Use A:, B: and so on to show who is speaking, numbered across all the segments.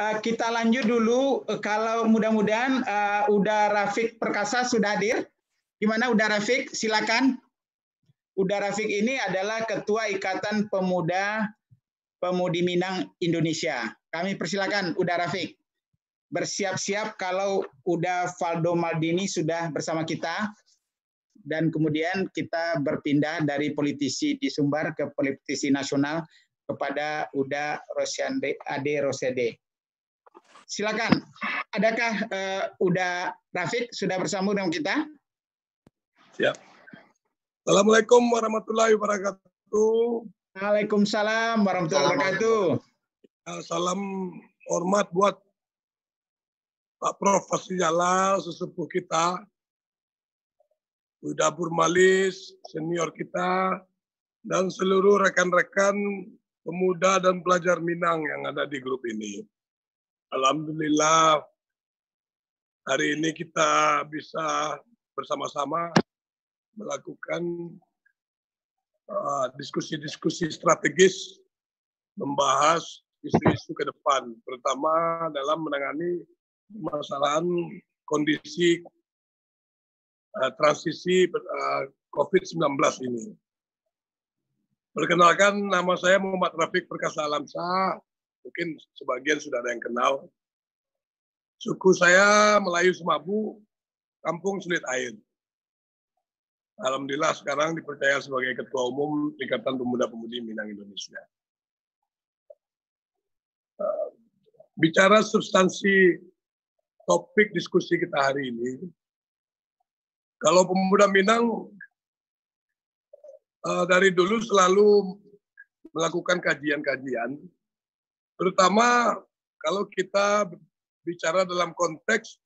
A: Kita lanjut dulu. Kalau mudah-mudahan Uda Rafiq Perkasa sudah hadir. Gimana Uda Rafiq? Silakan. Uda Rafiq ini adalah Ketua Ikatan Pemuda Pemudi Minang Indonesia. Kami persilakan Uda Rafiq. Bersiap-siap kalau Uda Valdo Maldini sudah bersama kita. Dan kemudian kita berpindah dari politisi di Sumbar ke politisi nasional kepada Uda Ade Rosede. Silakan. Adakah Uda Rafiq sudah bersama dengan kita?
B: Siap. Assalamualaikum warahmatullahi wabarakatuh.
A: Waalaikumsalam warahmatullahi wabarakatuh.
B: Salam hormat buat Pak Prof. Fasri Jalal, sesepuh kita, Uda Burmalis, senior kita, dan seluruh rekan-rekan pemuda dan pelajar Minang yang ada di grup ini. Alhamdulillah, hari ini kita bisa bersama-sama melakukan diskusi-diskusi strategis, membahas isu-isu ke depan, terutama dalam menangani permasalahan kondisi transisi COVID-19 ini. Perkenalkan, nama saya Muhammad Rafiq Perkasa Alamsyah. Mungkin sebagian sudah ada yang kenal. Suku saya Melayu Semabu, Kampung Sulit Air. Alhamdulillah sekarang dipercaya sebagai Ketua Umum Ikatan Pemuda-Pemudi Minang Indonesia. Bicara substansi topik diskusi kita hari ini, kalau pemuda Minang dari dulu selalu melakukan kajian-kajian, terutama kalau kita bicara dalam konteks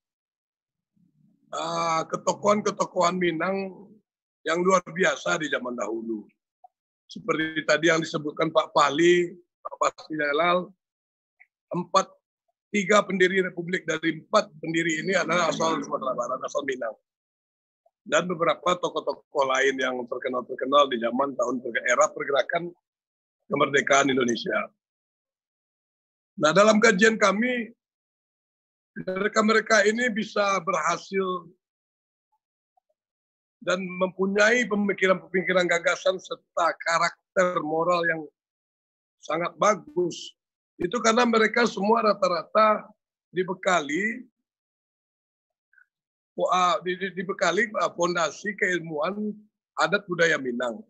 B: ketokohan-ketokohan Minang yang luar biasa di zaman dahulu. Seperti tadi yang disebutkan Pak Pali, Pak Fasri Jalal, 3 pendiri Republik dari 4 pendiri ini adalah asal Sumatera Barat, asal Minang. Dan beberapa tokoh-tokoh lain yang terkenal-terkenal di zaman era pergerakan kemerdekaan Indonesia. Nah, dalam kajian kami, mereka-mereka ini bisa berhasil dan mempunyai pemikiran-pemikiran gagasan serta karakter moral yang sangat bagus. Itu karena mereka semua rata-rata dibekali fondasi keilmuan adat budaya Minang.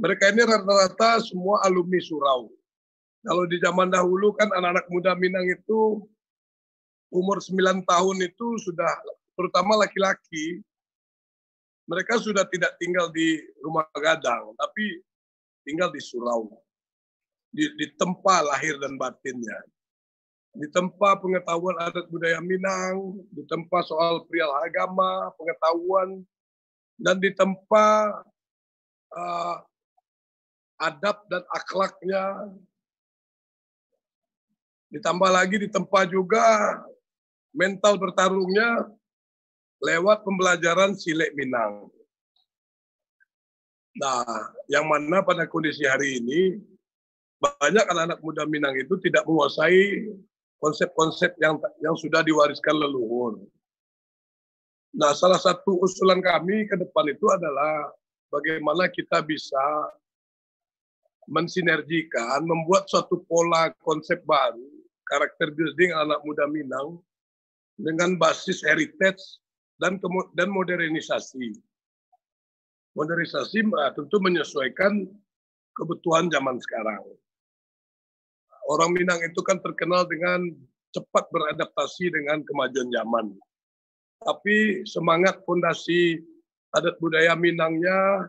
B: Mereka ini rata-rata semua alumni surau. Kalau di zaman dahulu kan anak-anak muda Minang itu umur 9 tahun itu sudah, terutama laki-laki, mereka sudah tidak tinggal di rumah gadang, tapi tinggal di surau. Di tempat lahir dan batinnya. Di tempat pengetahuan adat budaya Minang, di tempat soal perihal agama, pengetahuan, dan di tempat adab dan akhlaknya. Ditambah lagi di tempat juga mental bertarungnya lewat pembelajaran Silek Minang. Nah, yang mana pada kondisi hari ini, banyak anak-anak muda Minang itu tidak menguasai konsep-konsep yang sudah diwariskan leluhur. Nah, salah satu usulan kami ke depan itu adalah bagaimana kita bisa mensinergikan, membuat suatu pola konsep baru, karakter building anak muda Minang dengan basis heritage dan modernisasi. Modernisasi tentu menyesuaikan kebutuhan zaman sekarang. Orang Minang itu kan terkenal dengan cepat beradaptasi dengan kemajuan zaman. Tapi semangat fondasi adat budaya Minangnya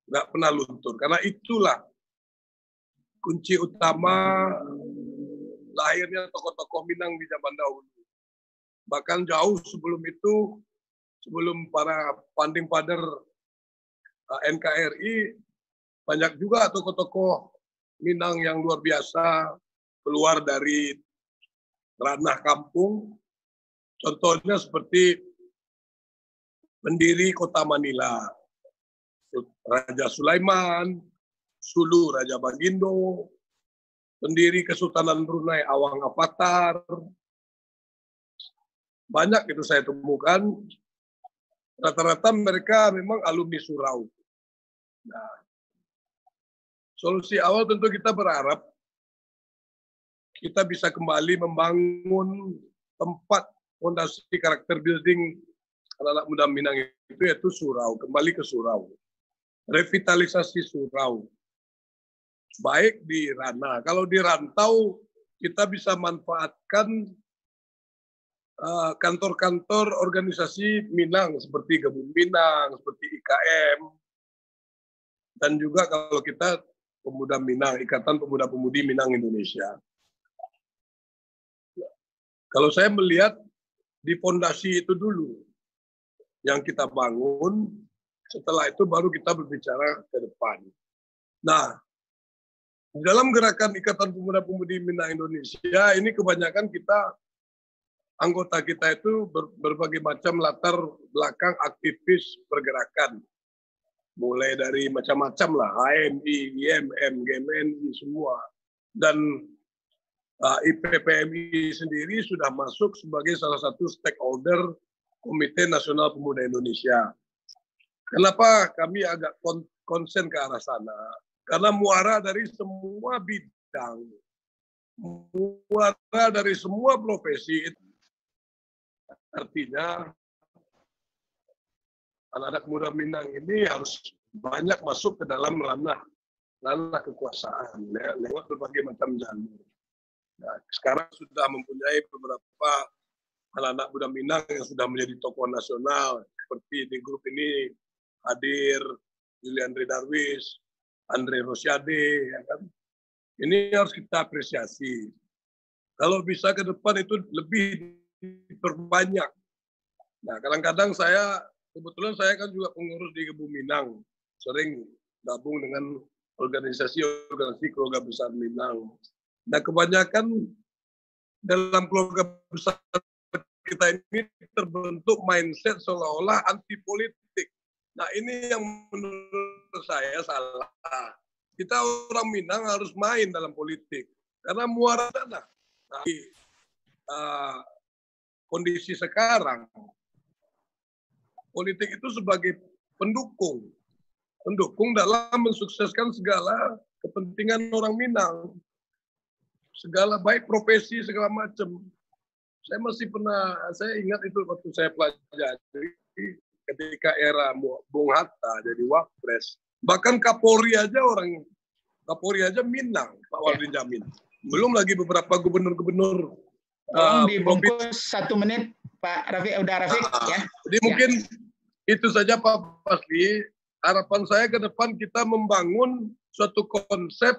B: nggak pernah luntur. Karena itulah kunci utama lahirnya tokoh-tokoh Minang di zaman dahulu. Bahkan jauh sebelum itu, sebelum para founding father NKRI, banyak juga tokoh-tokoh Minang yang luar biasa keluar dari ranah kampung. Contohnya seperti pendiri kota Manila, Raja Sulaiman, Sulu Raja Bagindo, pendiri Kesultanan Brunei Awang Avatar. Banyak itu saya temukan. Rata-rata mereka memang alumni surau. Nah, solusi awal tentu kita berharap kita bisa kembali membangun tempat fondasi karakter building anak-anak muda Minang itu, yaitu surau, kembali ke surau. Revitalisasi surau. Baik di ranah. Kalau di rantau, kita bisa manfaatkan kantor-kantor organisasi Minang, seperti Gabung Minang, seperti IKM, dan juga kalau kita Pemuda Minang, Ikatan Pemuda-Pemudi Minang Indonesia. Kalau saya melihat di fondasi itu dulu yang kita bangun, setelah itu baru kita berbicara ke depan. Nah, di dalam gerakan Ikatan Pemuda-Pemudi Minang Indonesia, ini kebanyakan anggota kita itu berbagai macam latar belakang aktivis pergerakan. Mulai dari macam-macam lah, HMI, IMM, GMNI, semua. Dan IPPMI sendiri sudah masuk sebagai salah satu stakeholder Komite Nasional Pemuda Indonesia. Kenapa kami agak konsen ke arah sana? Karena muara dari semua bidang, muara dari semua profesi, artinya anak-anak muda Minang ini harus banyak masuk ke dalam ranah kekuasaan lewat berbagai macam jalur. Nah, sekarang sudah mempunyai beberapa anak-anak muda Minang yang sudah menjadi tokoh nasional, seperti di grup ini hadir Juliandre Darwis, Andre Rosiade, ya kan? Ini harus kita apresiasi. Kalau bisa ke depan itu lebih diperbanyak. Nah, kadang-kadang kebetulan saya kan juga pengurus di Gabung Minang, sering gabung dengan organisasi keluarga besar Minang. Nah, kebanyakan dalam keluarga besar kita ini terbentuk mindset seolah-olah anti politik. Nah, ini yang menurut saya salah. Kita orang Minang harus main dalam politik. Karena muara kondisi sekarang, politik itu sebagai pendukung dalam mensukseskan segala kepentingan orang Minang. Segala baik profesi, segala macam. Saya ingat itu waktu saya pelajari ketika era Bung Hatta jadi Wapres. Bahkan Kapolri aja Minang, Pak Waldin Jamin. Belum lagi beberapa gubernur-gubernur.
A: Tolong dibungkus 1 menit, Pak Rafiq, ya.
B: Jadi mungkin itu saja Pak Pasli. Harapan saya ke depan kita membangun suatu konsep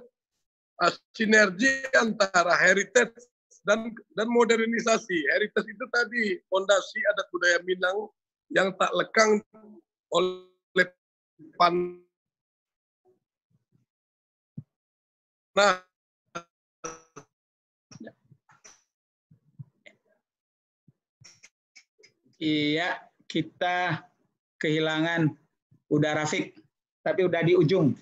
B: sinergi antara heritage dan modernisasi. Heritage itu tadi fondasi adat budaya Minang yang tak lekang oleh
A: Iya, kita kehilangan Uda Rafiq, tapi udah di ujung.